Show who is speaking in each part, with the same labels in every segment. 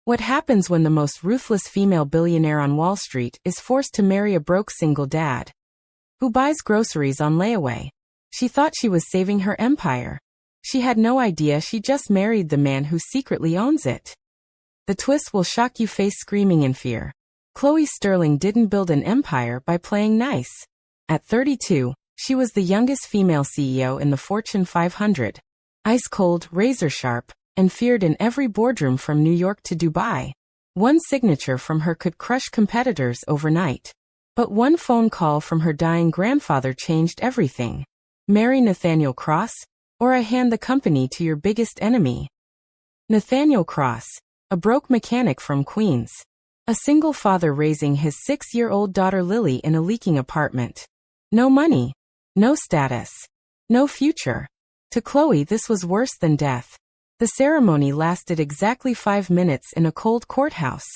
Speaker 1: What happens when the most ruthless female billionaire on Wall Street is forced to marry a broke single dad who buys groceries on layaway? She thought she was saving her empire. She had no idea she just married the man who secretly owns it. The twist will shock you, face screaming in fear. Chloe Sterling didn't build an empire by playing nice. At 32, she was the youngest female CEO in the Fortune 500. Ice cold, razor sharp, and feared in every boardroom from New York to Dubai. One signature from her could crush competitors overnight. But one phone call from her dying grandfather changed everything. Marry Nathaniel Cross, or I hand the company to your biggest enemy. Nathaniel Cross, a broke mechanic from Queens. A single father raising his 6-year-old daughter Lily in a leaking apartment. No money. No status. No future. To Chloe, this was worse than death. The ceremony lasted exactly 5 minutes in a cold courthouse.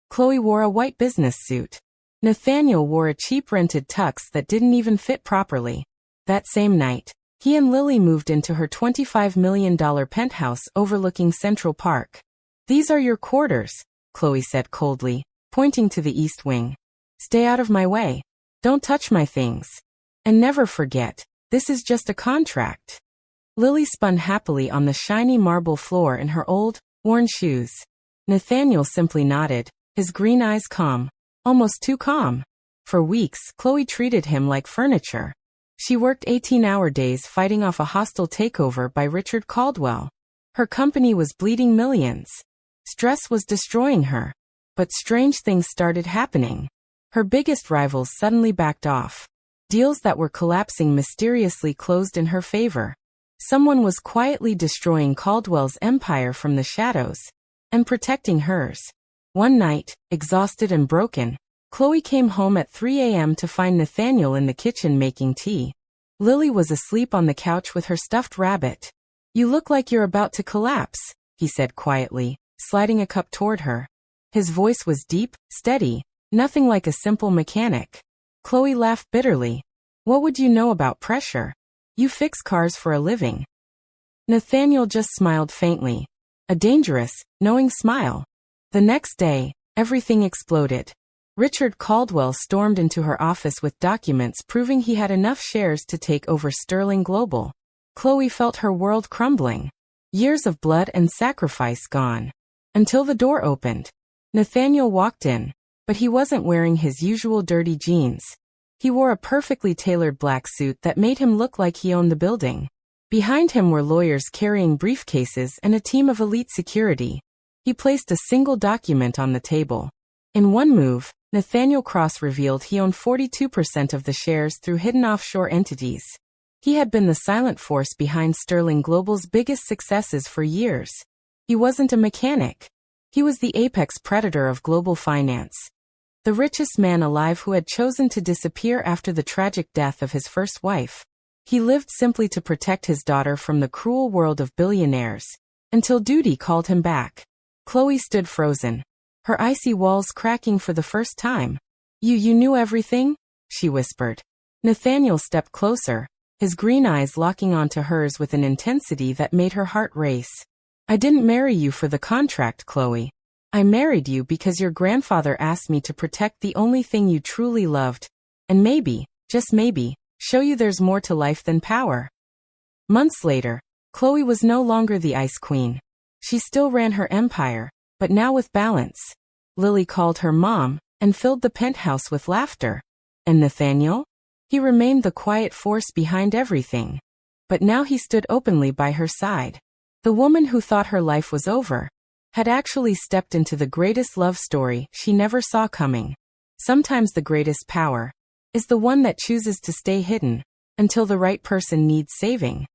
Speaker 1: Chloe wore a white business suit. Nathaniel wore a cheap rented tux that didn't even fit properly. That same night, he and Lily moved into her $25 million penthouse overlooking Central Park. "These are your quarters," Chloe said coldly, pointing to the east wing. "Stay out of my way. Don't touch my things. And never forget, this is just a contract." Lily spun happily on the shiny marble floor in her old, worn shoes. Nathaniel simply nodded, his green eyes calm. Almost too calm. For weeks, Chloe treated him like furniture. She worked 18-hour days fighting off a hostile takeover by Richard Caldwell. Her company was bleeding millions. Stress was destroying her. But strange things started happening. Her biggest rivals suddenly backed off. Deals that were collapsing mysteriously closed in her favor. Someone was quietly destroying Caldwell's empire from the shadows and protecting hers. One night, exhausted and broken, Chloe came home at 3 a.m. to find Nathaniel in the kitchen making tea. Lily was asleep on the couch with her stuffed rabbit. "You look like you're about to collapse," he said quietly, sliding a cup toward her. His voice was deep, steady, nothing like a simple mechanic. Chloe laughed bitterly. "What would you know about pressure? You fix cars for a living." Nathaniel just smiled faintly. A dangerous, knowing smile. The next day, everything exploded. Richard Caldwell stormed into her office with documents proving he had enough shares to take over Sterling Global. Chloe felt her world crumbling. Years of blood and sacrifice gone. Until the door opened. Nathaniel walked in, but he wasn't wearing his usual dirty jeans. He wore a perfectly tailored black suit that made him look like he owned the building. Behind him were lawyers carrying briefcases and a team of elite security. He placed a single document on the table. In one move, Nathaniel Cross revealed he owned 42% of the shares through hidden offshore entities. He had been the silent force behind Sterling Global's biggest successes for years. He wasn't a mechanic. He was the apex predator of global finance. The richest man alive who had chosen to disappear after the tragic death of his first wife. He lived simply to protect his daughter from the cruel world of billionaires, until duty called him back. Chloe stood frozen, her icy walls cracking for the first time. You knew everything?" she whispered. Nathaniel stepped closer, his green eyes locking onto hers with an intensity that made her heart race. "I didn't marry you for the contract, Chloe. I married you because your grandfather asked me to protect the only thing you truly loved, and maybe, just maybe, show you there's more to life than power." Months later, Chloe was no longer the Ice Queen. She still ran her empire, but now with balance. Lily called her mom, and filled the penthouse with laughter. And Nathaniel? He remained the quiet force behind everything. But now he stood openly by her side. The woman who thought her life was over had actually stepped into the greatest love story she never saw coming. Sometimes the greatest power is the one that chooses to stay hidden until the right person needs saving.